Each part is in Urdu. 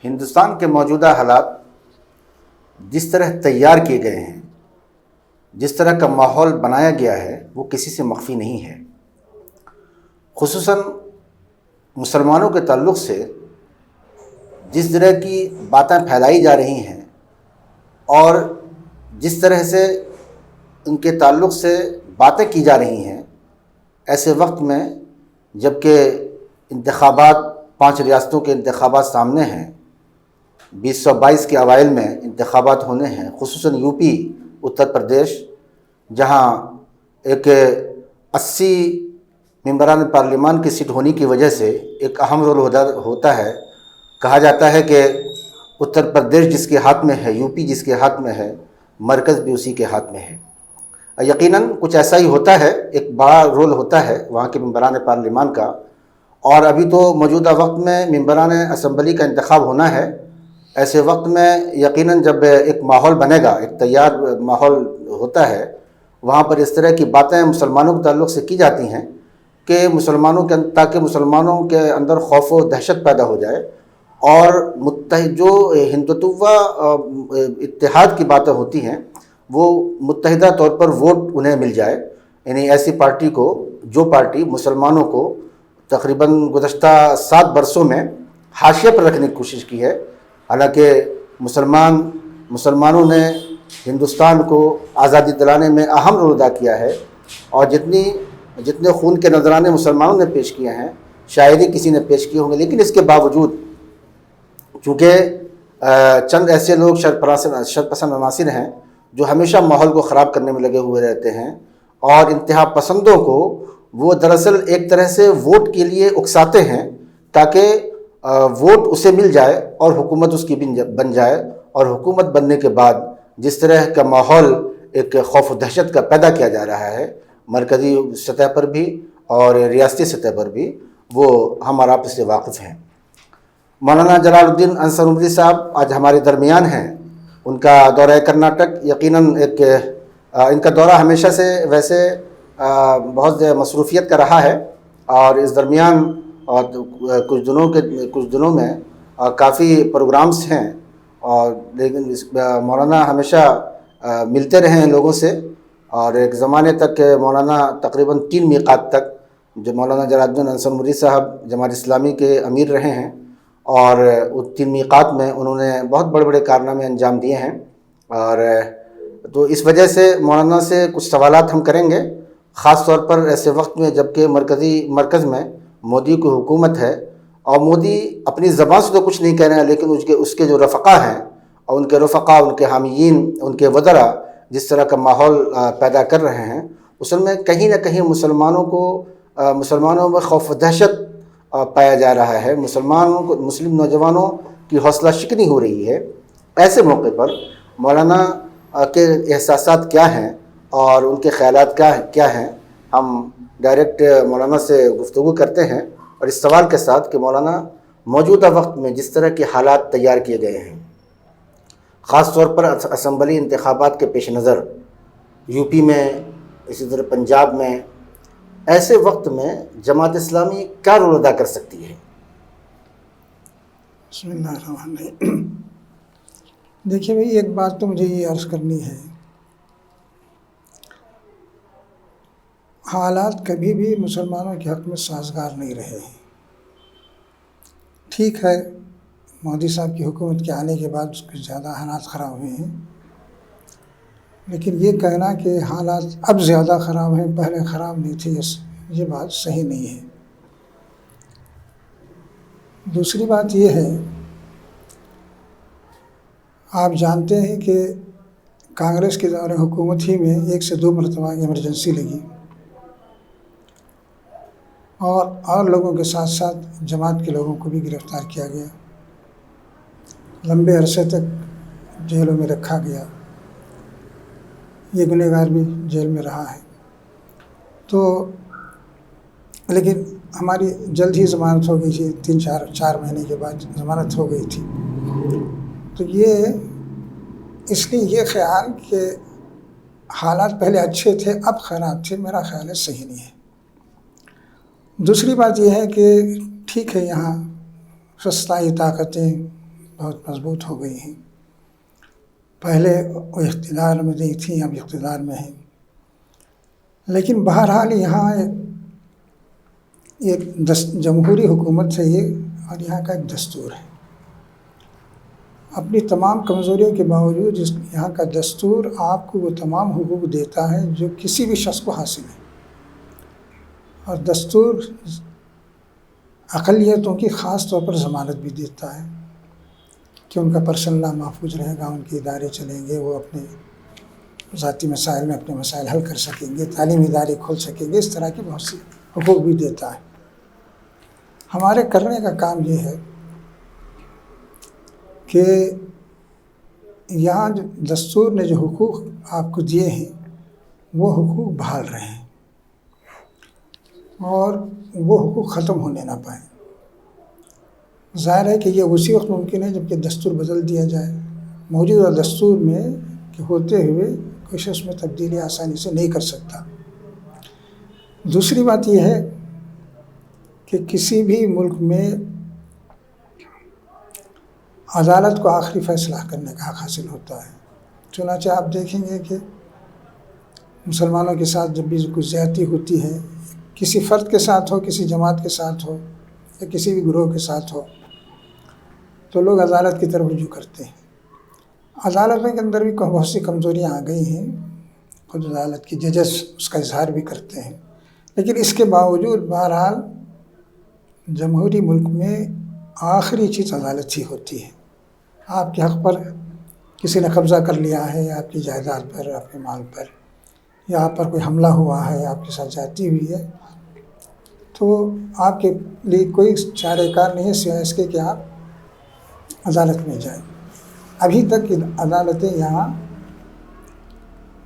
ہندوستان کے موجودہ حالات جس طرح تیار کیے گئے ہیں، جس طرح کا ماحول بنایا گیا ہے، وہ کسی سے مخفی نہیں ہے۔ خصوصاً مسلمانوں کے تعلق سے جس طرح کی باتیں پھیلائی جا رہی ہیں اور جس طرح سے ان کے تعلق سے باتیں کی جا رہی ہیں، ایسے وقت میں جب کہ انتخابات 5 ریاستوں کے انتخابات سامنے ہیں، 2022 کے اوائل میں انتخابات ہونے ہیں، خصوصاً یو پی، اتر پردیش، جہاں ایک 80 ممبران پارلیمان کی سیٹ ہونے کی وجہ سے ایک اہم رول ہوتا ہے۔ کہا جاتا ہے کہ اتر پردیش جس کے ہاتھ میں ہے، یو پی جس کے ہاتھ میں ہے، مرکز بھی اسی کے ہاتھ میں ہے۔ یقیناً کچھ ایسا ہی ہوتا ہے، ایک بڑا رول ہوتا ہے وہاں کے ممبران پارلیمان کا، اور ابھی تو موجودہ وقت میں ممبران اسمبلی کا انتخاب ہونا ہے۔ ایسے وقت میں یقیناً جب ایک ماحول بنے گا، ایک تیار ماحول ہوتا ہے، وہاں پر اس طرح کی باتیں مسلمانوں کے تعلق سے کی جاتی ہیں کہ تاکہ مسلمانوں کے اندر خوف و دہشت پیدا ہو جائے، اور جو ہندوتوا اتحاد کی باتیں ہوتی ہیں وہ متحدہ طور پر ووٹ انہیں مل جائے، یعنی ایسی پارٹی کو، جو پارٹی مسلمانوں کو تقریباً گزشتہ 7 برسوں میں حاشیے پر رکھنے کی کوشش کی ہے۔ حالانکہ مسلمانوں نے ہندوستان کو آزادی دلانے میں اہم رول ادا کیا ہے، اور جتنے خون کے نذرانے مسلمانوں نے پیش کیے ہیں شاید ہی کسی نے پیش کیے ہوں گے، لیکن اس کے باوجود چونکہ چند ایسے لوگ شرپسند عناصر ہیں جو ہمیشہ ماحول کو خراب کرنے میں لگے ہوئے رہتے ہیں، اور انتہا پسندوں کو وہ دراصل ایک طرح سے ووٹ کے لیے اکساتے ہیں تاکہ ووٹ اسے مل جائے اور حکومت اس کی بن جائے، اور حکومت بننے کے بعد جس طرح کا ماحول ایک خوف و دہشت کا پیدا کیا جا رہا ہے مرکزی سطح پر بھی اور ریاستی سطح پر بھی، وہ ہم اور آپ اس سے واقف ہیں۔ مولانا جلال الدین انصر عمری صاحب آج ہمارے درمیان ہیں۔ ان کا دورہ کرناٹک یقیناً ان کا دورہ ہمیشہ سے ویسے بہت مصروفیت کا رہا ہے، اور اس درمیان کچھ دنوں میں کافی پروگرامز ہیں، اور لیکن مولانا ہمیشہ ملتے رہے ہیں لوگوں سے، اور ایک زمانے تک مولانا تقریباً 3 میقات تک جو مولانا جلال الدین انصر عمری صاحب جماعت اسلامی کے امیر رہے ہیں، اور ان 3 میقات میں انہوں نے بہت بڑے بڑے کارنامے انجام دیے ہیں، اور تو اس وجہ سے مولانا سے کچھ سوالات ہم کریں گے، خاص طور پر ایسے وقت میں جب کہ مرکز میں مودی کی حکومت ہے، اور مودی اپنی زبان سے تو کچھ نہیں کہہ رہے ہیں، لیکن اس کے جو رفقا ہیں اور ان کے رفقا، ان کے حامیین، ان کے وزراء جس طرح کا ماحول پیدا کر رہے ہیں، اصل میں کہیں نہ کہیں مسلمانوں میں خوف و دہشت پایا جا رہا ہے، مسلم نوجوانوں کی حوصلہ شکنی ہو رہی ہے۔ ایسے موقع پر مولانا کے احساسات کیا ہیں اور ان کے خیالات کیا ہیں، ہم ڈائریکٹ مولانا سے گفتگو کرتے ہیں، اور اس سوال کے ساتھ کہ مولانا موجودہ وقت میں جس طرح کے حالات تیار کیے گئے ہیں، خاص طور پر اسمبلی انتخابات کے پیش نظر یو پی میں، اسی طرح پنجاب میں، ایسے وقت میں جماعت اسلامی کیا رول ادا کر سکتی ہے؟ بسم اللہ الرحمن الرحیم۔ دیکھیے بھائی، ایک بات تو مجھے یہ عرض کرنی ہے، حالات کبھی بھی مسلمانوں کے حق میں سازگار نہیں رہے ہیں۔ ٹھیک ہے، مودی صاحب کی حکومت کے آنے کے بعد اس کے زیادہ حالات خراب ہوئے ہیں، لیکن یہ کہنا کہ حالات اب زیادہ خراب ہیں، پہلے خراب نہیں تھے، یہ بات صحیح نہیں ہے۔ دوسری بات یہ ہے، آپ جانتے ہیں کہ کانگریس کے دور حکومت ہی میں 1 سے 2 مرتبہ ایمرجنسی لگی، اور لوگوں کے ساتھ ساتھ جماعت کے لوگوں کو بھی گرفتار کیا گیا، لمبے عرصے تک جیلوں میں رکھا گیا، یہ گنہگار بھی جیل میں رہا ہے۔ تو لیکن ہماری جلد ہی ضمانت ہو گئی تھی، 3-4 مہینے کے بعد ضمانت ہو گئی تھی۔ تو اس لیے یہ خیال کہ حالات پہلے اچھے تھے اب خراب تھے، میرا خیال ہے صحیح نہیں ہے۔ دوسری بات یہ ہے کہ ٹھیک ہے، یہاں فسطائی طاقتیں بہت مضبوط ہو گئی ہیں. پہلے وہ اقتدار میں نہیں تھیں، اب اقتدار میں ہیں. لیکن بہرحال یہاں ایک جمہوری حکومت ہے یہ، اور یہاں کا ایک دستور ہے. اپنی تمام کمزوریوں کے باوجود یہاں کا دستور آپ کو وہ تمام حقوق دیتا ہے جو کسی بھی شخص کو حاصل ہے. اور دستور اقلیتوں کی خاص طور پر ضمانت بھی دیتا ہے کہ ان کا پرسنل لا محفوظ رہے گا، ان کے ادارے چلیں گے، وہ اپنے ذاتی مسائل میں اپنے مسائل حل کر سکیں گے، تعلیمی ادارے کھول سکیں گے. اس طرح کے بہت سے حقوق بھی دیتا ہے. ہمارے کرنے کا کام یہ ہے کہ یہاں جو دستور نے جو حقوق آپ کو دیے ہیں وہ حقوق بحال رہے ہیں اور وہ حقوق ختم ہونے نہ پائیں. ظاہر ہے کہ یہ اسی وقت ممکن ہے جب کہ دستور بدل دیا جائے. موجودہ دستور میں کہ ہوتے ہوئے کوئی شخص میں تبدیلی آسانی سے نہیں کر سکتا. دوسری بات یہ ہے کہ کسی بھی ملک میں عدالت کو آخری فیصلہ کرنے کا حق حاصل ہوتا ہے. چنانچہ آپ دیکھیں گے کہ مسلمانوں کے ساتھ جب بھی کوئی زیادتی ہوتی ہے، کسی فرد کے ساتھ ہو، کسی جماعت کے ساتھ ہو یا کسی بھی گروہ کے ساتھ ہو، تو لوگ عدالت کی طرف رجوع کرتے ہیں. عدالتوں کے اندر بھی بہت سی کمزوریاں آ گئی ہیں. خود عدالت کی ججز اس کا اظہار بھی کرتے ہیں. لیکن اس کے باوجود بہرحال جمہوری ملک میں آخری چیز عدالت ہی ہوتی ہے. آپ کے حق پر کسی نے قبضہ کر لیا ہے، آپ کی جائیداد پر، آپ کے مال پر، یا آپ پر کوئی حملہ ہوا ہے، آپ کے ساتھ زیادتی ہوئی ہے، تو آپ کے لیے کوئی چارہ کار نہیں ہے سوائے اس کے کہ آپ عدالت میں جائیں. ابھی تک عدالتیں یہاں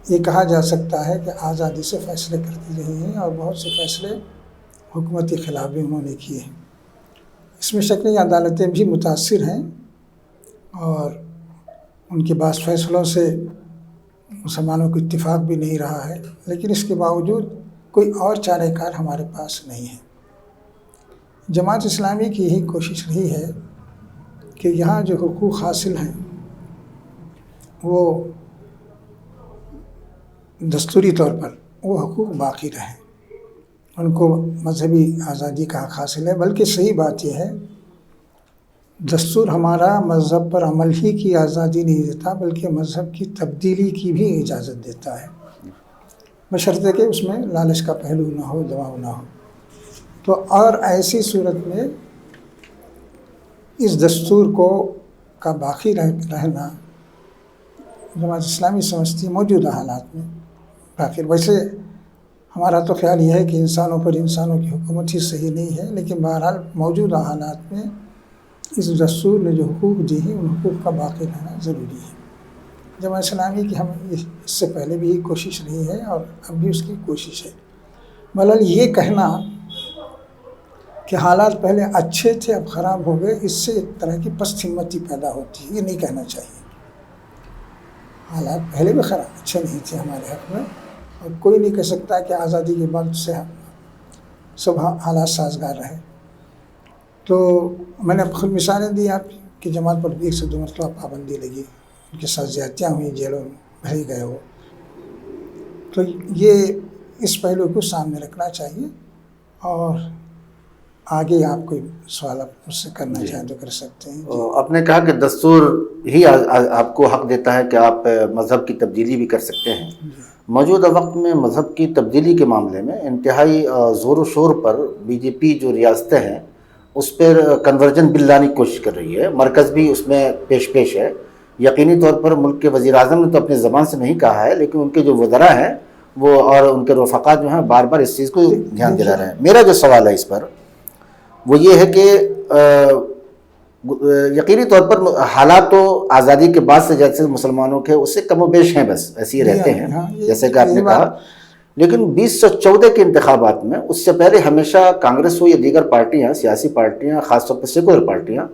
یہ کہا جا سکتا ہے کہ آزادی سے فیصلے کرتی رہی ہیں اور بہت سے فیصلے حکومت کے خلاف بھی انہوں نے کیے ہیں. اس میں شک نہیں عدالتیں بھی متاثر ہیں اور ان کے بعض فیصلوں سے مسلمانوں کو اتفاق بھی نہیں رہا ہے. لیکن اس کے باوجود کوئی اور چارہ کار ہمارے پاس نہیں ہے. جماعت اسلامی کی یہی کوشش رہی ہے کہ یہاں جو حقوق حاصل ہیں وہ دستوری طور پر وہ حقوق باقی رہیں. ان کو مذہبی آزادی کا حق حاصل ہے. بلکہ صحیح بات یہ ہے دستور ہمارا مذہب پر عمل ہی کی آزادی نہیں دیتا بلکہ مذہب کی تبدیلی کی بھی اجازت دیتا ہے، بشرطے کہ اس میں لالچ کا پہلو نہ ہو، دباؤ نہ ہو. تو اور ایسی صورت میں اس دستور کا باقی رہنا جماعت اسلامی سمجھتی ہے موجودہ حالات میں باقی. ویسے ہمارا تو خیال یہ ہے کہ انسانوں پر انسانوں کی حکومت ہی صحیح نہیں ہے، لیکن بہرحال موجودہ حالات میں اس دستور نے جو حقوق دی ہیں ان حقوق کا باقی رہنا ضروری ہے. جماعت اسلامی کی ہم اس سے پہلے بھی کوشش رہی ہے اور اب بھی اس کی کوشش ہے. بہرحال یہ کہنا کہ حالات پہلے اچھے تھے اب خراب ہو گئے، اس سے ایک طرح کی پست ہمتی پیدا ہوتی ہے. یہ نہیں کہنا چاہیے. حالات پہلے بھی خراب اچھے نہیں تھے ہمارے حق میں، اور کوئی نہیں کہہ سکتا کہ آزادی کے بعد سے سب حالات سازگار رہے. تو میں نے خود مثالیں دی آپ کی جماعت پر 1 سے 2 مرتبہ پابندی لگی، ان کے ساتھ زیادتیاں ہوئی، جیلوں میں بھرے گئے ہو. تو یہ اس پہلو کو سامنے رکھنا چاہیے. اور آگے آپ کوئی سوال مجھ سے کرنا چاہیں تو کر سکتے ہیں. آپ نے کہا کہ دستور ہی آپ کو حق دیتا ہے کہ آپ مذہب کی تبدیلی بھی کر سکتے ہیں. موجودہ وقت میں مذہب کی تبدیلی کے معاملے میں انتہائی زور و شور پر بی جے پی جو ریاستیں ہیں اس پر کنورجن بل لانے کی کوشش کر رہی ہے. مرکز بھی اس میں پیش ہے. یقینی طور پر ملک کے وزیر اعظم نے تو اپنی زبان سے نہیں کہا ہے، لیکن ان کے جو وزراء ہیں وہ اور ان کے رفقا جو ہیں بار بار اس چیز کو دھیان دلا رہے ہیں. میرا جو سوال ہے اس پر وہ یہ ہے کہ یقینی طور پر حالات تو آزادی کے بعد سے جیسے مسلمانوں کے اس سے کم و بیش ہیں، بس ایسے ہی رہتے ہیں جیسے کہ آپ نے کہا. لیکن 2014 کے انتخابات میں اس سے پہلے ہمیشہ کانگریس ہو یا دیگر پارٹیاں، سیاسی پارٹیاں، خاص طور پر سیکولر پارٹیاں،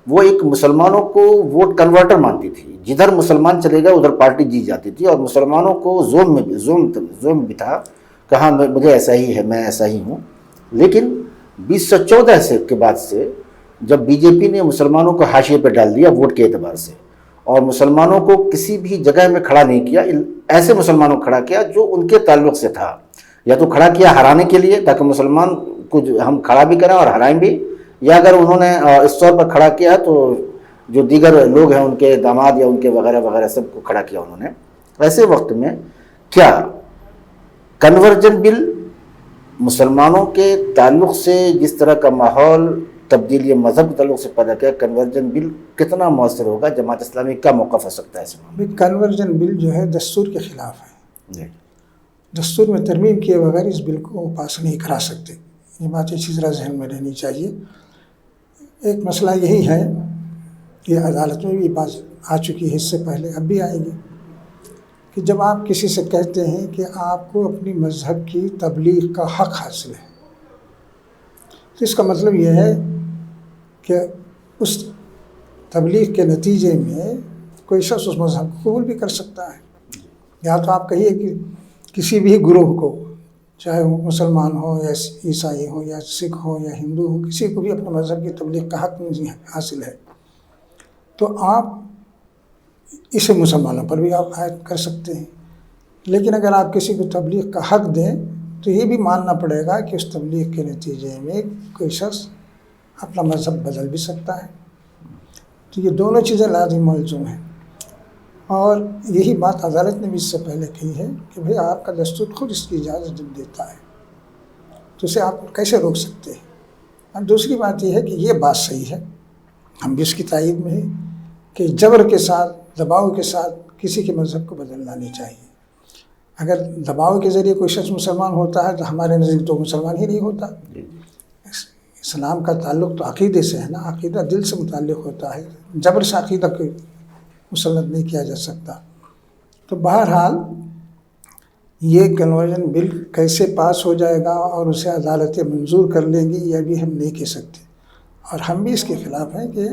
وہ ایک مسلمانوں کو ووٹ کنورٹر مانتی تھی. جدھر مسلمان چلے گئے ادھر پارٹی جیت جاتی تھی، اور مسلمانوں کو زوم بھی تھا کہ ہاں مجھے ایسا ہی ہے، میں ایسا ہی ہوں. لیکن 2014 کے بعد سے جب بی جے پی نے مسلمانوں کو حاشیے پہ ڈال دیا ووٹ کے اعتبار سے، اور مسلمانوں کو کسی بھی جگہ میں کھڑا نہیں کیا، ایسے مسلمانوں کو کھڑا کیا جو ان کے تعلق سے تھا، یا تو کھڑا کیا ہرانے کے لیے تاکہ مسلمان کو ہم کھڑا بھی کریں اور ہرائیں بھی، یا اگر انہوں نے اس طور پر کھڑا کیا تو جو دیگر لوگ ہیں ان کے داماد یا ان کے وغیرہ وغیرہ سب کو کھڑا کیا انہوں نے۔ ایسے وقت میں کیا کنورجن بل مسلمانوں کے تعلق سے جس طرح کا ماحول تبدیلی مذہب کے تعلق سے پیدا کیا، کنورجن بل کتنا مؤثر ہوگا؟ جماعت اسلامی کا موقف ہو سکتا ہے اس میں؟ کنورجن بل جو ہے دستور کے خلاف ہے، جی، دستور میں ترمیم کیے بغیر اس بل کو پاس نہیں کرا سکتے، یہ بات اچھی طرح ذہن میں رہنی چاہیے۔ ایک مسئلہ یہی ہے کہ عدالت میں بھی بات آ چکی ہے اس سے پہلے، اب بھی آئے گی، کہ جب آپ کسی سے کہتے ہیں کہ آپ کو اپنی مذہب کی تبلیغ کا حق حاصل ہے، تو اس کا مطلب یہ ہے کہ اس تبلیغ کے نتیجے میں کوئی شخص اس مذہب کو قبول بھی کر سکتا ہے۔ یا تو آپ کہیے کہ کسی بھی گروہ کو، چاہے وہ مسلمان ہو یا عیسائی ہو یا سکھ ہو یا ہندو ہو، کسی کو بھی اپنے مذہب کی تبلیغ کا حق نہیں حاصل ہے، تو آپ اسے مسلمانوں پر بھی آپ عائد کر سکتے ہیں۔ لیکن اگر آپ کسی کو تبلیغ کا حق دیں تو یہ بھی ماننا پڑے گا کہ اس تبلیغ کے نتیجے میں کوئی شخص اپنا مذہب بدل بھی سکتا ہے۔ تو یہ دونوں چیزیں لازم ملزوم ہیں، اور یہی بات عدالت نے بھی اس سے پہلے کہی ہے کہ بھئی آپ کا دستور خود اس کی اجازت دیتا ہے، تو اسے آپ کیسے روک سکتے ہیں؟ اور دوسری بات یہ ہے کہ یہ بات صحیح ہے، ہم بھی اس کی تائید میں ہیں کہ جبر کے ساتھ، دباؤ کے ساتھ کسی کے مذہب کو بدلنا نہیں چاہیے۔ اگر دباؤ کے ذریعے کوئی شخص مسلمان ہوتا ہے تو ہمارے نزدیک تو مسلمان ہی نہیں ہوتا۔ اسلام کا تعلق تو عقیدے سے ہے نا، عقیدہ دل سے متعلق ہوتا ہے، جبر سے عقیدہ کو مسلط نہیں کیا جا سکتا۔ تو بہرحال یہ کنورژن بل کیسے پاس ہو جائے گا اور اسے عدالتیں منظور کر لیں گی، یہ بھی ہم نہیں کہہ سکتے، اور ہم بھی اس کے خلاف ہیں کہ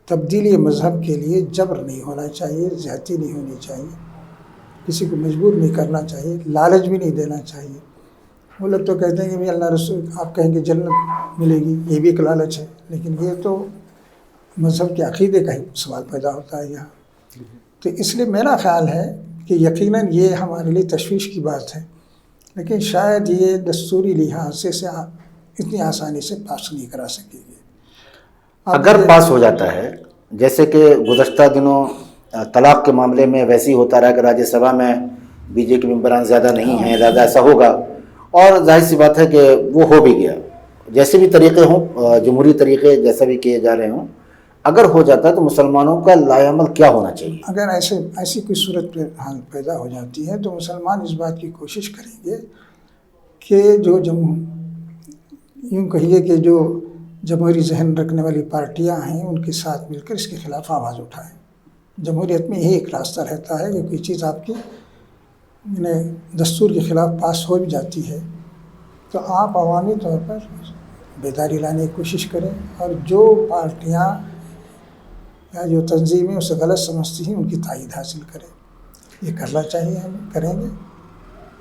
تبدیلی مذہب کے لیے جبر نہیں ہونا چاہیے، زیادتی نہیں ہونی چاہیے، کسی کو مجبور نہیں کرنا چاہیے، لالچ بھی نہیں دینا چاہیے۔ وہ لوگ تو کہتے ہیں کہ بھی اللہ رسول آپ کہیں گے جنت ملے گی، یہ بھی ایک لالچ ہے، لیکن یہ تو مذہب کے عقیدے کا ہی سوال پیدا ہوتا ہے یہاں۔ تو اس لیے میرا خیال ہے کہ یقیناً یہ ہمارے لیے تشویش کی بات ہے، لیکن شاید یہ دستوری لحاظ سے اتنی آسانی سے پاس نہیں کرا سکے گی۔ اگر پاس ہو جاتا ہے، جیسے کہ گزشتہ دنوں طلاق کے معاملے میں ویسے ہی ہوتا رہا کہ راجیہ سبھا میں بی جے کے ممبران زیادہ نہیں ہیں، زیادہ ایسا ہوگا، اور ظاہر سی بات ہے کہ وہ ہو بھی گیا، جیسے بھی طریقے ہوں، جمہوری طریقے جیسا بھی کیے جا رہے ہوں، اگر ہو جاتا ہے تو مسلمانوں کا لائحہ کیا ہونا چاہیے؟ اگر ایسی کوئی صورت حال پیدا ہو جاتی ہے تو مسلمان اس بات کی کوشش کریں گے کہ یوں کہیے کہ جو جمہوری ذہن رکھنے والی پارٹیاں ہیں ان کے ساتھ مل کر اس کے خلاف آواز اٹھائیں۔ جمہوریت میں یہی ایک راستہ رہتا ہے کہ کوئی چیز آپ کی دستور کے خلاف پاس ہو بھی جاتی ہے تو آپ عوامی طور پر بیداری لانے کی کوشش کریں، اور جو پارٹیاں یا جو تنظیمیں اسے غلط سمجھتی ہیں ان کی تائید حاصل کریں۔ یہ کرنا چاہیے، ہم کریں گے۔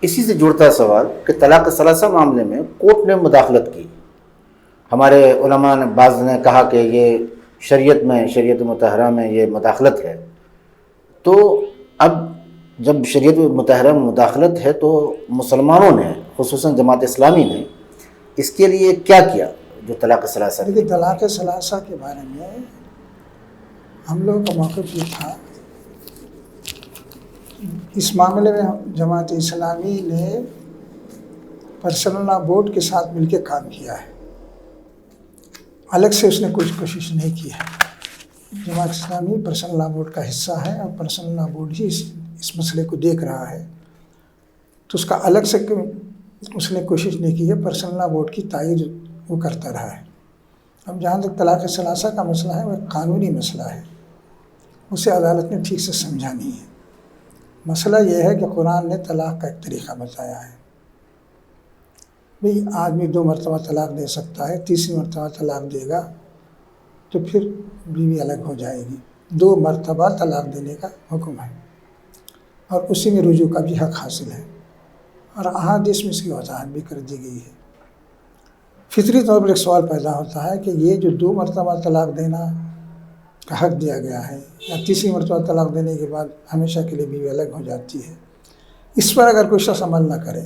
اسی سے جڑتا ہے سوال کہ طلاق ثلاثہ معاملے میں کورٹ نے مداخلت کی، ہمارے علماء نے بعض نے کہا کہ یہ شریعت مطہرہ میں یہ مداخلت ہے، تو اب جب شریعت مطہرہ میں مداخلت ہے تو مسلمانوں نے، خصوصاً جماعت اسلامی نے اس کے لیے کیا کیا جو طلاق ثلاثہ؟ لیکن طلاق ثلاثہ کے بارے میں ہم لوگوں کا موقف یہ تھا، اس معاملے میں جماعت اسلامی نے پرسنل لا بورڈ کے ساتھ مل کے کام کیا ہے، الگ سے اس نے کچھ کوشش نہیں کی ہے۔ جماعت اسلامی پرسنل لا بورڈ کا حصہ ہے اور پرسنل لا بورڈ ہی اس مسئلے کو دیکھ رہا ہے، تو اس کا الگ سے اس نے کوشش نہیں کی ہے، پرسنل لا بورڈ کی تائید وہ کرتا رہا ہے۔ اب جہاں تک طلاق ثلاثہ کا مسئلہ ہے وہ ایک قانونی مسئلہ ہے، اسے عدالت نے ٹھیک سے سمجھا نہیں ہے۔ مسئلہ یہ ہے کہ قرآن نے طلاق کا ایک طریقہ بتایا ہے، بھئی آدمی 2 مرتبہ طلاق دے سکتا ہے، تیسری مرتبہ طلاق دے گا تو پھر بیوی الگ ہو جائے گی۔ 2 مرتبہ طلاق دینے کا حکم ہے، اور اسی میں رجوع کا بھی حق حاصل ہے، اور احادیث میں اس کی وضاحت بھی کر دی گئی ہے۔ فطری طور پر ایک سوال پیدا ہوتا ہے کہ یہ جو 2 مرتبہ طلاق دینا کا حق دیا گیا ہے، یا تیسری مرتبہ طلاق دینے کے بعد ہمیشہ کے لیے بیوی الگ ہو جاتی ہے، اس پر اگر کوئی شخص عمل نہ کرے،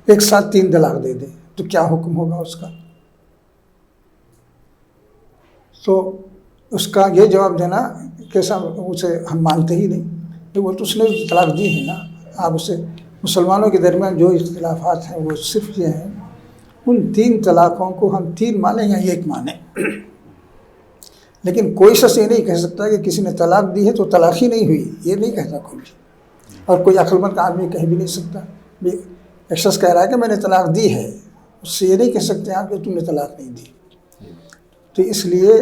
ایک ساتھ 3 طلاق دے دے، تو کیا حکم ہوگا اس کا؟ تو اس کا یہ جواب دینا کیسا، اسے ہم مانتے ہی نہیں کہ وہ تو اس نے طلاق دی ہے نا. آپ اسے، مسلمانوں کے درمیان جو اختلافات ہیں وہ صرف یہ ہیں، ان 3 طلاقوں کو ہم 3 مانیں یا 1 مانیں. لیکن کوئی شخص یہ نہیں کہہ سکتا کہ کسی نے طلاق دی ہے تو طلاق ہی نہیں ہوئی، یہ نہیں کہتا کوئی بھی. اور کوئی عقل مند آدمی کہہ بھی نہیں سکتا. ایک شخص کہہ رہا ہے کہ میں نے طلاق دی ہے، اس سے یہ نہیں کہہ سکتے آپ کہ تم نے طلاق نہیں دی. تو اس لیے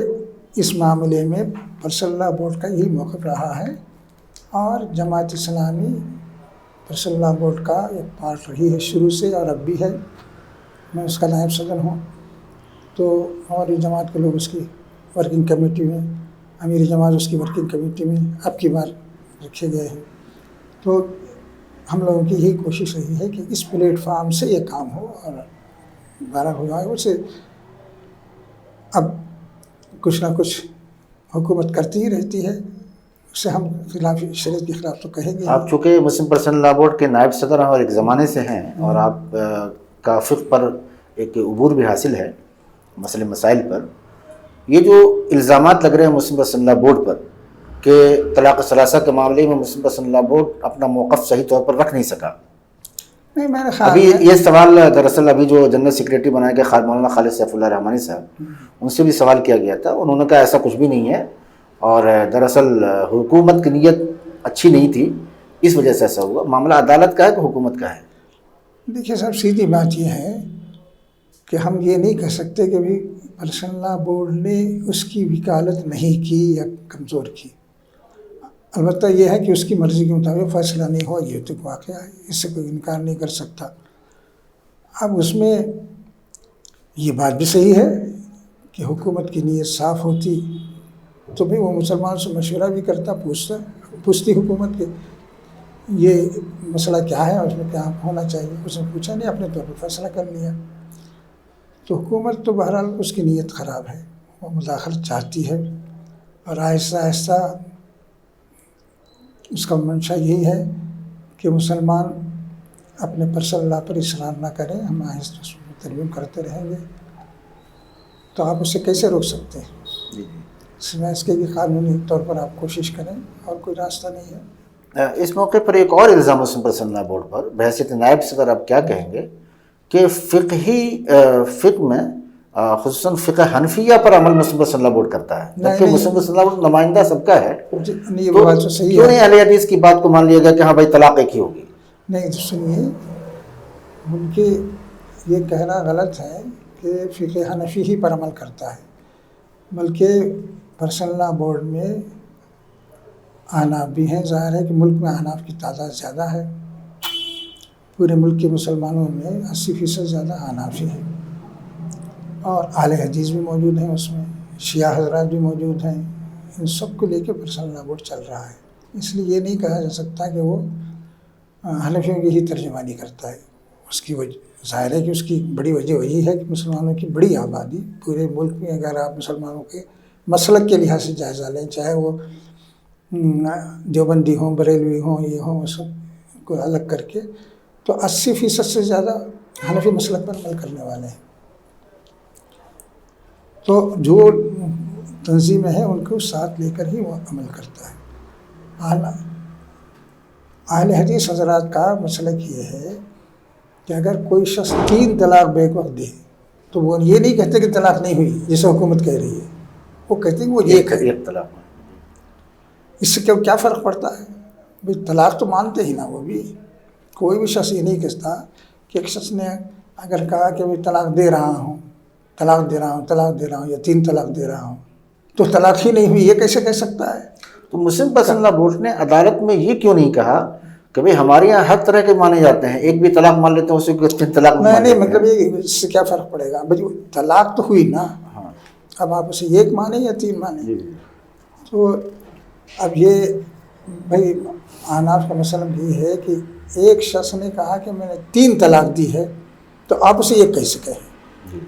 اس معاملے میں پرسنل لا بورڈ کا یہی موقف رہا ہے، اور جماعت اسلامی پرسنل لا بورڈ کا ایک پارٹ رہی ہے شروع سے، اور اب بھی ہے. میں اس کا نائب صدر ہوں. تو اور یہ جماعت کے لوگ اس کی ورکنگ کمیٹی میں، امیر جماعت اس کی ورکنگ کمیٹی میں اب کی بار رکھے گئے ہیں. تو ہم لوگوں کی یہی کوشش رہی ہے کہ اس پلیٹ فارم سے یہ کام ہو، اور 12 ہوا ہے اسے. اب کچھ نہ کچھ حکومت کرتی ہی رہتی ہے، اس سے ہم خلاف، شریعت کے خلاف تو کہیں گے. آپ چونکہ مسلم پرسنل لا بورڈ کے نائب صدر ہیں اور ایک زمانے سے ہیں، اور آپ کا فقہ پر ایک عبور بھی حاصل ہے مسئلے مسائل پر، یہ جو الزامات لگ رہے ہیں مسلم پرسنل لا بورڈ پر کہ طلاق ثلاثہ کے معاملے میں مسلم پرسنل لا بورڈ اپنا موقف صحیح طور پر رکھ نہیں سکا. نہیں، میں نے خیال ابھی یہ سوال دراصل ابھی جو جنرل سیکریٹری بنائے گئے مولانا خالد سیف اللہ رحمانی صاحب، ان سے بھی سوال کیا گیا تھا. انہوں نے کہا ایسا کچھ بھی نہیں ہے، اور دراصل حکومت کی نیت اچھی نہیں تھی، اس وجہ سے ایسا ہوا. معاملہ عدالت کا ہے کہ حکومت کا ہے؟ دیکھیے صاحب، سیدھی بات یہ ہے کہ ہم یہ نہیں کہہ سکتے کہ بھی پرسنل لا بورڈ نے اس کی وکالت نہیں کی یا کمزور کی. البتہ یہ ہے کہ اس کی مرضی کے مطابق فیصلہ نہیں ہوا، یہ تو واقعہ ہے، اس سے کوئی انکار نہیں کر سکتا. اب اس میں یہ بات بھی صحیح ہے کہ حکومت کی نیت صاف ہوتی تو بھی وہ مسلمان سے مشورہ بھی کرتا، پوچھتی حکومت کے یہ مسئلہ کیا ہے اور اس میں کیا ہونا چاہیے. اس نے پوچھا نہیں، اپنے طور پر فیصلہ کر لیا. تو حکومت تو بہرحال اس کی نیت خراب ہے، وہ مداخلت چاہتی ہے، اور آہستہ آہستہ اس کا منشا یہی ہے کہ مسلمان اپنے پرسنل لا پر اصرار نہ کریں. ہم آہستہ اس میں ترمیم کرتے رہیں گے. تو آپ اسے کیسے روک سکتے ہیں؟ سوائے اس کے کہ قانونی طور پر آپ کوشش کریں، اور کوئی راستہ نہیں ہے. اس موقع پر ایک اور الزام مسلم پرسنل لا بورڈ پر بحیثیت نائب صدر آپ کیا کہیں گے کہ فقہ میں خصوصاً فقہ حنفیہ پر عمل مسلم پرسنل لا بورڈ کرتا ہے، جبکہ مسلم پرسنل لا بورڈ نمائندہ سب کا ہے. یہ بات تو صحیح ہے. کیوں نہیں اہل حدیث کی بات کو مان لیا گیا کہ ہاں بھائی طلاق ایک ہی ہوگی؟ نہیں، سنیے، بلکہ یہ کہنا غلط ہے کہ فقہ حنفی ہی پر عمل کرتا ہے، بلکہ پرسنل لا بورڈ میں احناف بھی ہیں. ظاہر ہے کہ ملک میں احناف کی تعداد زیادہ ہے، پورے ملک کے مسلمانوں میں 80% زیادہ احناف ہی ہیں، اور اہل حدیث بھی موجود ہیں، اس میں شیعہ حضرات بھی موجود ہیں. ان سب کو لے کے پرسنل لا بورڈ چل رہا ہے. اس لیے یہ نہیں کہا جا سکتا کہ وہ حنفیوں کی ہی ترجمانی کرتا ہے. اس کی وجہ ظاہر ہے کہ اس کی بڑی وجہ وہی ہے کہ مسلمانوں کی بڑی آبادی پورے ملک میں، اگر آپ مسلمانوں کے مسلک کے لحاظ سے جائزہ لیں، چاہے وہ دیوبندی ہوں، بریلوی ہوں، یہ ہوں، سب کو الگ کر کے، تو 80% سے زیادہ حنفی مسلک پر عمل کرنے والے ہیں. تو جو تنظیمیں ہیں ان کو ساتھ لے کر ہی وہ عمل کرتا ہے. اہل حدیث حضرات کا مسلک یہ ہے کہ اگر کوئی شخص 3 طلاق بیک وقت دے تو وہ یہ نہیں کہتے کہ طلاق نہیں ہوئی جیسے حکومت کہہ رہی ہے، وہ کہتے ہیں کہ وہ ایک طلاق. اس سے کیا فرق پڑتا ہے؟ بھائی طلاق تو مانتے ہی نا وہ بھی. کوئی بھی شخص یہ نہیں کہتا کہ ایک شخص نے اگر کہا کہ میں طلاق دے رہا ہوں، طلاق دے رہا ہوں، طلاق دے رہا ہوں، یا 3 طلاق دے رہا ہوں، تو طلاق ہی نہیں ہوئی، یہ کیسے کہہ سکتا ہے؟ تو مسلم پرسنل لا بورڈ نے عدالت میں یہ کیوں نہیں کہا کہ بھئی ہمارے یہاں ہر طرح کے مانے جاتے ہیں، ایک بھی طلاق مان لیتے ہیں اسی کو 3 طلاق نہیں، مطلب یہ اس سے کیا فرق پڑے گا؟ بھائی طلاق تو ہوئی نا، اب آپ اسے 1 مانیں یا 3 مانیں. تو اب یہ بھائی احناف کا مسئلہ یہ ہے کہ ایک شخص نے کہا کہ میں نے 3 طلاق دی ہے، تو آپ اسے یہ کیسے کہیں؟ جی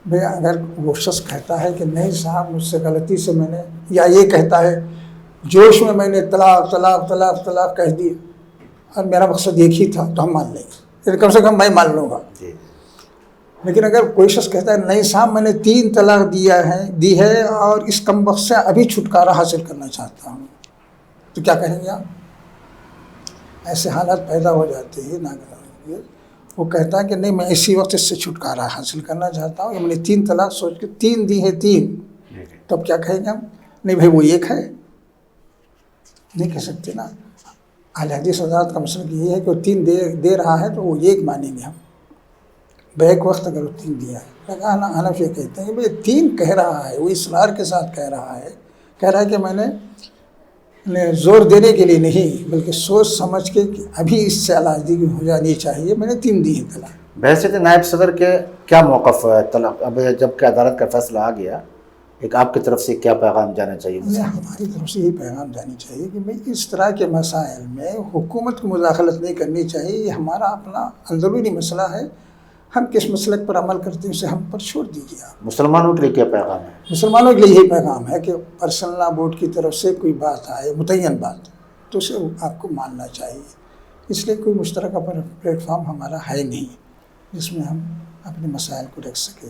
بھئی اگر وہ شخص کہتا ہے کہ نہیں صاحب مجھ سے غلطی سے میں نے، یا یہ کہتا ہے جوش میں نے طلاق طلاق طلاق طلاق کہہ دی اور میرا مقصد ایک ہی تھا، تو ہم مان لیں گے، پھر کم سے کم میں مان لوں گا. جی لیکن اگر کوئی شخص کہتا ہے نہیں صاحب میں نے 3 طلاق دی ہے اور اس کم وقت سے ابھی چھٹکارا حاصل کرنا چاہتا ہوں، تو کیا کہیں گے آپ؟ ایسے حالات پیدا ہو جاتے ہیں ناگہان. وہ کہتا ہے کہ نہیں میں اسی وقت اس سے چھٹکارا حاصل کرنا چاہتا ہوں، یا میں نے 3 طلاق سوچ کے 3 دی ہے 3، تو اب کیا کہیں گے ہم؟ نہیں بھائی وہ ایک ہے، نہیں کہہ سکتے نا. اہل حدیث حضرات کا مسلک یہ ہے کہ وہ 3 دے رہا ہے تو وہ ایک مانیں گے ہم، بیک وقت اگر وہ 3 دیا ہے. حنفی کہتے ہیں کہ بھائی 3 کہہ رہا ہے، وہ اصرار کے ساتھ کہہ رہا ہے کہ میں نے زور دینے کے لیے نہیں بلکہ سوچ سمجھ کے کہ ابھی اس سے علیحدگی ہو جانی چاہیے، میں نے 3 دی ہے طلاق. بحیثیت نائب صدر کے کیا موقف ہے طلاق؟ اب جب کہ عدالت کا فیصلہ آ گیا، ایک آپ کی طرف سے کیا پیغام جانا چاہیے؟ ہماری طرف سے یہی پیغام جانی چاہیے کہ بھائی اس طرح کے مسائل میں حکومت کو مداخلت نہیں کرنی چاہیے. یہ ہمارا اپنا اندرونی مسئلہ ہے، ہم کس مسلک پر عمل کرتے ہیں اسے ہم پر چھوڑ دیجیے. آپ مسلمانوں کے لیے کیا پیغام ہے؟ مسلمانوں کے لیے یہی پیغام ہے کہ پرسنل لا بورڈ کی طرف سے کوئی بات آئے، متعین بات، تو اسے آپ کو ماننا چاہیے. اس لیے کوئی مشترکہ پلیٹ فارم ہمارا ہے نہیں جس میں ہم اپنے مسائل کو رکھ سکیں.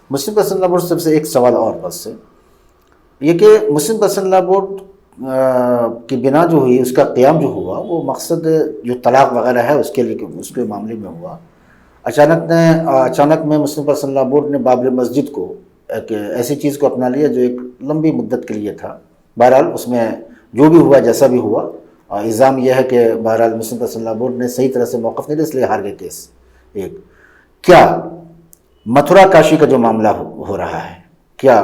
مسلم پرسنل لا بورڈ سے ایک سوال اور بس ہے یہ کہ مسلم پرسنل لا بورڈ کی بنا جو ہوئی، اس کا قیام جو ہوا، وہ مقصد جو طلاق وغیرہ ہے اس کے لیے، اس کے معاملے میں ہوا. اچانک میں مسلم پرسنل لا بورڈ نے بابری مسجد کو ایک ایسی چیز کو اپنا لیا جو ایک لمبی مدت کے لیے تھا. بہرحال اس میں جو بھی ہوا، جیسا بھی ہوا، الزام یہ ہے کہ بہرحال مسلم پرسنل لا بورڈ نے صحیح طرح سے موقف نہیں لیا، اس لیے ہار گئے کیس. ایک کیا متھرا کاشی کا جو معاملہ ہو رہا ہے، کیا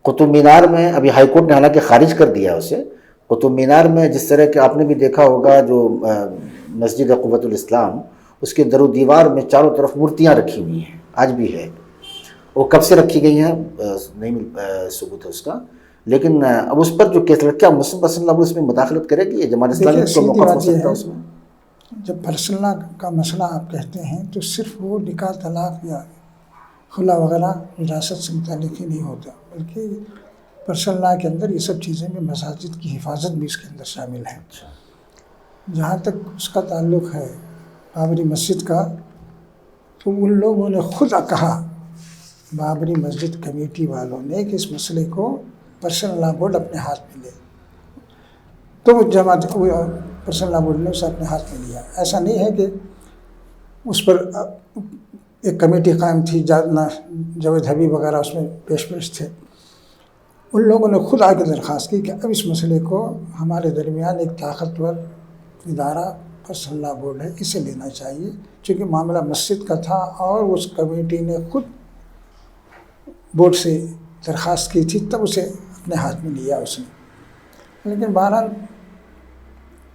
قطب مینار میں ابھی ہائی کورٹ نے حالانکہ خارج کر دیا اسے، قطب مینار میں جس طرح کہ آپ نے بھی دیکھا ہوگا جو مسجد قوۃ الاسلام، اس کے در و دیوار میں چاروں طرف مورتیاں رکھی ہوئی ہیں، آج بھی ہے. وہ کب سے رکھی گئی ہیں نہیں ثبوت ہے اس کا، لیکن اب اس پر جو کیس لگا، کیا مسلم پرسنل لا بورڈ اس میں مداخلت کرے گی؟ جماعت اسلامی کو موقف ہو سکتا ہے اس میں؟ جب پرسنل لا کا مسئلہ آپ کہتے ہیں تو صرف وہ نکاح طلاق یا خلا وغیرہ وراثت سے متعلق ہی نہیں ہوتا، بلکہ پرسنل لا کے اندر یہ سب چیزیں بھی، مساجد کی حفاظت بھی اس کے اندر شامل ہے. جہاں تک اس کا تعلق ہے بابری مسجد کا، تو ان لوگوں نے خود کہا، بابری مسجد کمیٹی والوں نے، کہ اس مسئلے کو پرسنل لا بورڈ اپنے ہاتھ میں لے، تو جماعت پرسنل لا بورڈ نے اسے اپنے ہاتھ میں لیا. ایسا نہیں ہے کہ اس پر ایک کمیٹی قائم تھی، جاوید حبیب وغیرہ اس میں پیش تھے. ان لوگوں نے خود آ کے درخواست کی کہ اب اس مسئلے کو ہمارے درمیان ایک طاقتور ادارہ پرسنل لا بورڈ ہے، اسے لینا چاہیے، چونکہ معاملہ مسجد کا تھا اور اس کمیٹی نے خود بورڈ سے درخواست کی تھی، تب اسے اپنے ہاتھ میں لیا اس نے. لیکن بہرحال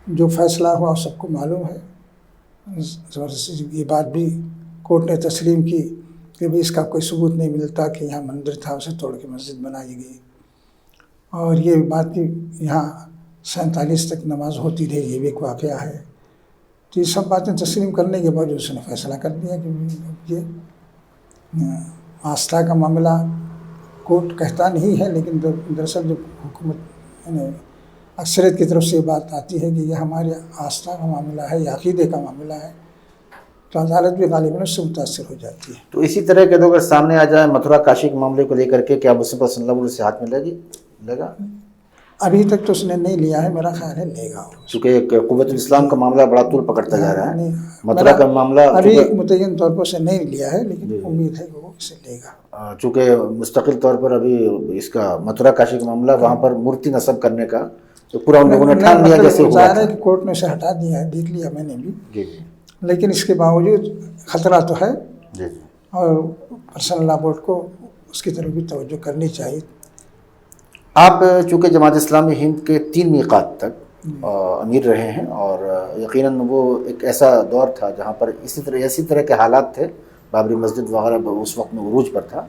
جو فیصلہ ہوا سب کو معلوم ہے. زبردستی یہ بات بھی کورٹ نے تسلیم کی کہ بھی اس کا کوئی ثبوت نہیں ملتا کہ یہاں مندر تھا، اسے توڑ کے مسجد بنائی گئی، اور یہ بات کہ یہاں 47 تک نماز ہوتی رہی، یہ بھی ایک واقعہ ہے. تو یہ سب باتیں تسلیم کرنے کے بعد اس نے فیصلہ کر دیا کہ یہ آستھا کا معاملہ کورٹ کہتا نہیں ہے، لیکن دراصل جب حکومت اکثریت کی طرف سے یہ بات آتی ہے کہ یہ ہمارے آستھا کا معاملہ ہے یا عقیدے کا معاملہ ہے، تو عدالت بھی غالباً اس سے متاثر ہو جاتی ہے. تو اسی طرح کے اگر سامنے آ جائے متھرا کاشی کے معاملے کو لے کر کے، کیا مسلم پرسنل لا بورڈ سے ہاتھ میں لے گا؟ ابھی تک تو اس نے نہیں لیا ہے، میرا خیال ہے لے گا. چونکہ قوت الاسلام کا معاملہ بڑا طول پکڑتا جا رہا ہے، متھرا کا معاملہ ابھی متعین طور پر اسے نہیں لیا ہے، لیکن امید ہے کہ وہ اسے لے گا. چونکہ مستقل طور پر ابھی اس کا متھرا کاشی کا معاملہ، وہاں پر مورتی نصب کرنے کا تو پورا ان لوگوں نے ٹھان لیا، جیسے ظاہر ہے کہ کورٹ نے اسے ہٹا دیا ہے، دیکھ لیا میں نے بھی. لیکن اس کے باوجود خطرہ تو ہے، اور پرسنل لا بورڈ کو اس کی طرف بھی توجہ کرنی چاہیے. آپ چونکہ جماعت اسلامی ہند کے 3 میقات تک امیر رہے ہیں، اور یقیناً وہ ایک ایسا دور تھا جہاں پر اسی طرح کے حالات تھے، بابری مسجد وغیرہ اس وقت میں عروج پر تھا،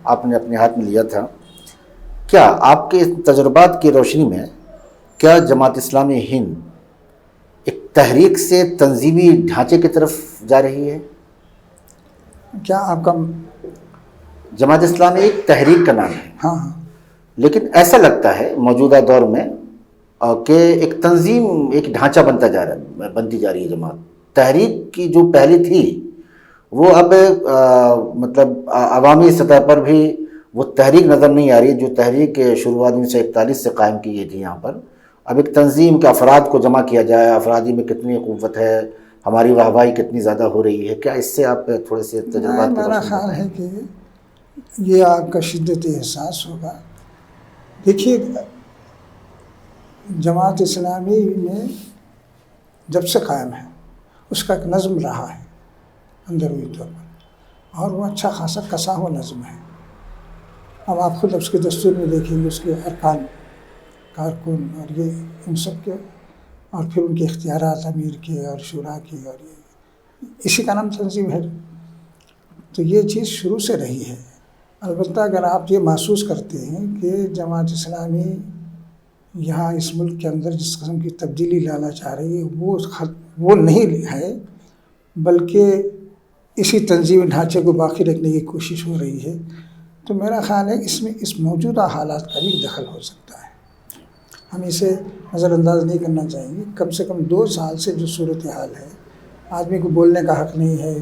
آپ نے اپنے ہاتھ میں لیا تھا. کیا آپ کے تجربات کی روشنی میں کیا جماعت اسلامی ہند ایک تحریک سے تنظیمی ڈھانچے کی طرف جا رہی ہے؟ کیا آپ کا؟ جماعت اسلامی ایک تحریک کا نام ہے، ہاں ہاں، لیکن ایسا لگتا ہے موجودہ دور میں کہ ایک تنظیم، ایک ڈھانچہ بنتی جا رہی ہے جماعت۔ تحریک کی جو پہلی تھی وہ اب مطلب عوامی سطح پر بھی وہ تحریک نظر نہیں آ رہی جو تحریک شروعات 1941 سے قائم کی گئی تھی یہاں پر۔ اب ایک تنظیم کے افراد کو جمع کیا جائے، افرادی میں کتنی قوت ہے، ہماری واہواہی کتنی زیادہ ہو رہی ہے، کیا اس سے آپ تھوڑے سے تجربات؟ میرا خیال ہے کہ یہ آپ کا شدت احساس ہوگا۔ دیکھیے، جماعت اسلامی میں جب سے قائم ہے اس کا ایک نظم رہا ہے اندرونی طور پر، اور وہ اچھا خاصا کسا ہوا نظم ہے۔ اب آپ خود اس کے دستور میں دیکھیں گے، اس کے ارکان، کارکن اور یہ ان سب کے، اور پھر ان کے اختیارات امیر کے اور شورا کے، اور یہ اسی کا نام تنظیم ہے۔ تو یہ چیز شروع سے رہی ہے۔ البتہ اگر آپ یہ محسوس کرتے ہیں کہ جماعت اسلامی یہاں اس ملک کے اندر جس قسم کی تبدیلی لانا چاہ رہی ہے وہ نہیں ہے، بلکہ اسی تنظیمی ڈھانچے کو باقی رکھنے کی کوشش ہو رہی ہے، تو میرا خیال ہے اس میں اس موجودہ حالات کا بھی دخل ہو سکتا ہے۔ ہم اسے نظر انداز نہیں کرنا چاہیں گے۔ کم سے کم 2 سال سے جو صورتحال ہے، آدمی کو بولنے کا حق نہیں ہے،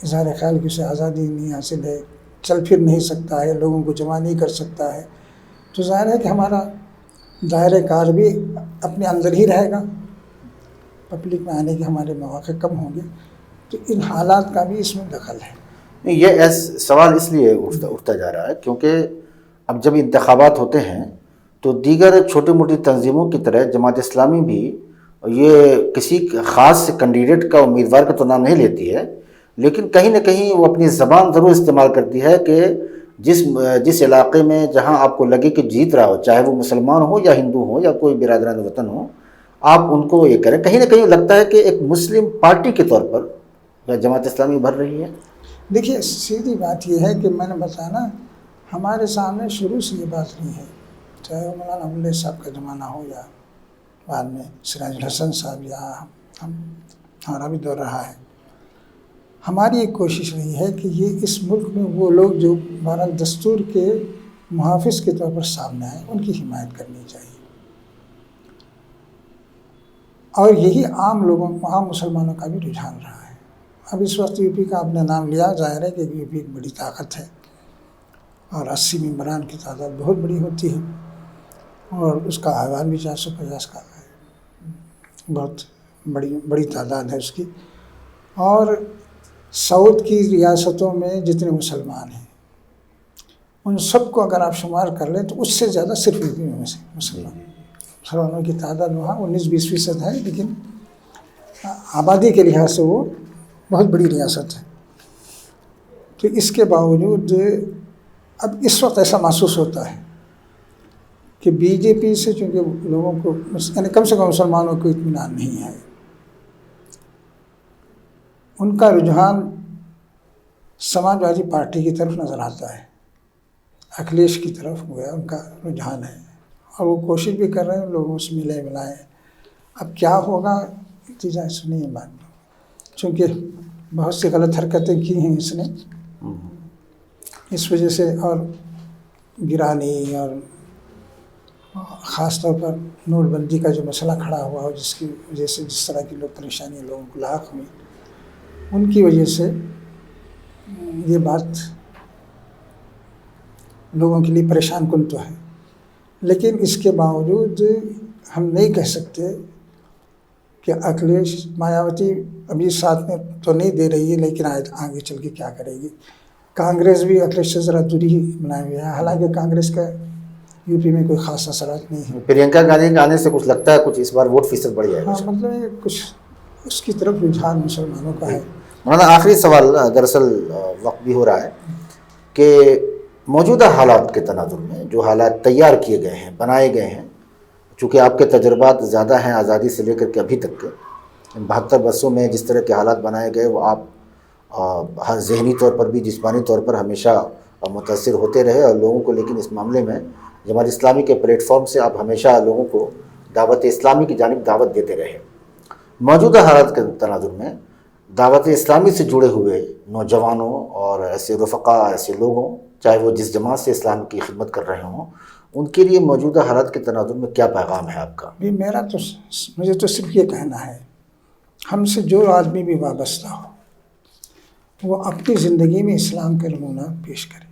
اظہار خیال کی اسے آزادی نہیں حاصل ہے، چل پھر نہیں سکتا ہے، لوگوں کو جمع نہیں کر سکتا ہے، تو ظاہر ہے کہ ہمارا دائرۂ کار بھی اپنے اندر ہی رہے گا، پبلک میں آنے کے ہمارے مواقع کم ہوں گے۔ تو ان حالات کا بھی اس میں دخل ہے۔ یہ سوال اس لیے اٹھتا جا رہا ہے کیونکہ اب جب انتخابات ہوتے ہیں تو دیگر چھوٹی موٹی تنظیموں کی طرح جماعت اسلامی بھی یہ کسی خاص کینڈیڈیٹ کا، امیدوار کا تو نام نہیں لیتی ہے، لیکن کہیں نہ کہیں وہ اپنی زبان ضرور استعمال کرتی ہے کہ جس علاقے میں جہاں آپ کو لگے کہ جیت رہا ہو، چاہے وہ مسلمان ہو یا ہندو ہو یا کوئی برادران وطن ہو، آپ ان کو یہ کریں۔ کہیں نہ کہیں لگتا ہے کہ ایک مسلم پارٹی کے طور پر جماعت اسلامی ابھر رہی ہے۔ دیکھیے، سیدھی بات یہ ہے کہ میں نے بتایا نا، ہمارے سامنے شروع سے یہ بات نہیں ہے، چاہے وہ مولانا عبداللہ صاحب کا زمانہ ہو یا بعد میں سراج الحسن صاحب، یا ہمارا بھی دور رہا ہے۔ ہماری ایک کوشش رہی ہے کہ یہ اس ملک میں وہ لوگ جو بہرحال دستور کے محافظ کے طور پر سامنے آئے، ان کی حمایت کرنی چاہیے، اور یہی عام مسلمانوں کا بھی رجحان رہا ہے۔ اب اس وقت یو پی کا آپ نے نام لیا، ظاہر ہے کہ یو پی ایک بڑی طاقت ہے، اور 80 ممبران کی تعداد بہت بڑی ہوتی ہے، اور اس کا ایوان بھی 450 کا ہے، بہت بڑی تعداد ہے اس کی۔ اور ساؤتھ کی ریاستوں میں جتنے مسلمان ہیں ان سب کو اگر آپ شمار کر لیں تو اس سے زیادہ صرف یو پی میں سے مسلمانوں کی تعداد وہاں 19-20% ہے، لیکن آبادی کے لحاظ سے وہ بہت بڑی ریاست ہے۔ تو اس کے باوجود اب اس وقت ایسا محسوس ہوتا ہے کہ بی جے پی سے چونکہ لوگوں کو، یعنی کم سے کم مسلمانوں کو اطمینان نہیں ہے، ان کا رجحان سماجوادی پارٹی کی طرف نظر آتا ہے، اکھلیش کی طرف گویا ان کا رجحان ہے، اور وہ کوشش بھی کر رہے ہیں لوگوں سے ملے ملائے۔ اب کیا ہوگا نتیجہ سنیے بعد میں، چونکہ بہت سی غلط حرکتیں کی ہیں اس نے، اس وجہ سے، اور گرانی، اور خاص طور پر نوٹ بندی کا جو مسئلہ کھڑا ہوا ہو، جس کی وجہ سے جس طرح کی لوگ پریشانی لوگوں کو لاحق ہوئی، ان کی وجہ سے یہ بات لوگوں کے لیے پریشان کن تو ہے، لیکن اس کے باوجود ہم نہیں کہہ سکتے کہ اکھلیش، مایاوتی ابھی ساتھ میں تو نہیں دے رہی ہے، لیکن آگے چل کے کیا کرے گی۔ کانگریس بھی اکھلیش سے ذرا دوری ہی بنائے ہوئے ہے، حالانکہ کانگریس کا یو پی میں کوئی خاص اثرات نہیں ہے۔ پرینکا گاندھی کے آنے سے کچھ لگتا ہے کچھ اس بار ووٹ فیصد بڑھ جائے گا؟ ہاں، مطلب یہ کچھ اس کی طرف رجحان مسلمانوں کا ہے۔ مولانا آخری سوال، دراصل وقت بھی ہو رہا ہے، کہ موجودہ حالات کے تناظر میں جو حالات تیار کیے گئے ہیں، بنائے گئے ہیں، چونکہ آپ کے تجربات زیادہ ہیں آزادی سے لے کر کے ابھی تک کے، 72 برسوں میں جس طرح کے حالات بنائے گئے وہ آپ ذہنی طور پر بھی جسمانی طور پر ہمیشہ متاثر ہوتے رہے، اور لوگوں کو لیکن اس معاملے میں جماعت اسلامی کے پلیٹ فارم سے آپ ہمیشہ لوگوں کو دعوت اسلامی کی جانب دعوت دیتے رہے۔ موجودہ حالات کے تناظر میں دعوت اسلامی سے جڑے ہوئے نوجوانوں اور ایسے رفقا، ایسے لوگوں، چاہے وہ جس جماعت سے اسلام کی خدمت کر رہے ہوں، ان کے لیے موجودہ حالات کے تناظر میں کیا پیغام ہے آپ کا؟ مجھے تو صرف یہ کہنا ہے، ہم سے جو آدمی بھی وابستہ ہو وہ اپنی زندگی میں اسلام کے نمونہ پیش کرے.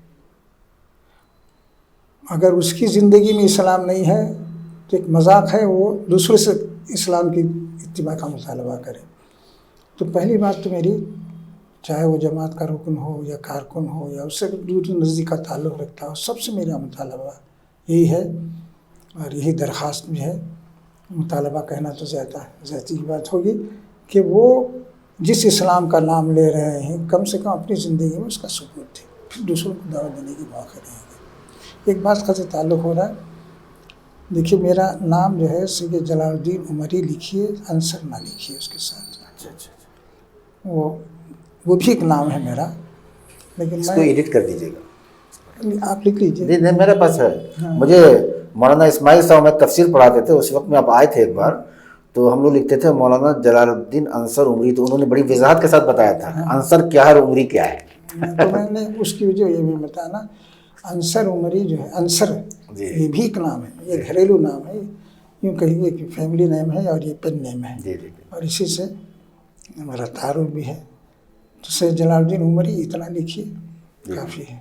اگر اس کی زندگی میں اسلام نہیں ہے تو ایک مذاق ہے، وہ دوسرے سے اسلام کی اتباع کا مطالبہ کرے. تو پہلی بات تو میری، چاہے وہ جماعت کا رکن ہو یا کارکن ہو یا اس سے دور نزدیک کا تعلق رکھتا ہو، سب سے میرا مطالبہ یہی ہے اور یہی درخواست بھی ہے. مطالبہ کہنا تو زیادتی کی بات ہوگی کہ وہ جس اسلام کا نام لے رہے ہیں کم سے کم اپنی زندگی میں اس کا ثبوت دیں، پھر دوسروں کو دعوت دینے کی موقع رہیں گے. ایک بات کا سے تعلق ہو رہا ہے، دیکھیے میرا نام جو ہے سید جلال الدین عمری لکھیے، انصر نہ لکھیے اس کے ساتھ. اچھا. وہ بھی ایک نام ہے میرا، لیکن اس کو ایڈٹ کر دیجیے گا. آپ لکھ لیجیے. نہیں میرے پاس ہے. مجھے مولانا اسماعیل صاحب میں تفسیر پڑھاتے تھے، اس وقت میں آپ آئے تھے ایک بار، تو ہم لوگ لکھتے تھے مولانا جلال الدین انصر عمری، تو انہوں نے بڑی وضاحت کے ساتھ بتایا تھا انصر کیا ہے اور عمری کیا ہے. تو میں نے اس کی وجہ یہ بھی بتانا، انصر عمری جو ہے، انصر یہ بھی ایک نام ہے، یہ گھریلو نام ہے، یوں کہیے کہ فیملی نیم ہے اور یہ پن نیم ہے، اور اسی سے ہمارا تعارف بھی ہے. تو سید جلال الدین عمری اتنا لکھیے کافی ہے.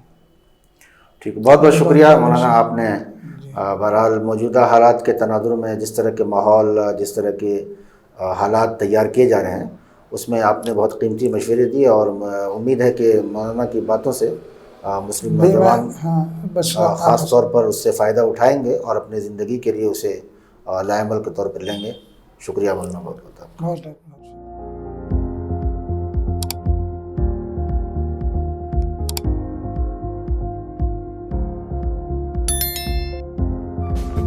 ٹھیک، بہت بہت شکریہ مولانا. آپ نے بہرحال موجودہ حالات کے تناظر میں جس طرح کے ماحول، جس طرح کے حالات تیار کیے جا رہے ہیں، اس میں آپ نے بہت قیمتی مشورے دیے، اور امید ہے کہ مولانا کی باتوں سے مسلم نوجوان خاص طور پر اس سے فائدہ اٹھائیں گے اور اپنی زندگی کے لیے اسے لائحہ عمل کے طور پر لیں گے. شکریہ مولانا، بہت بہت.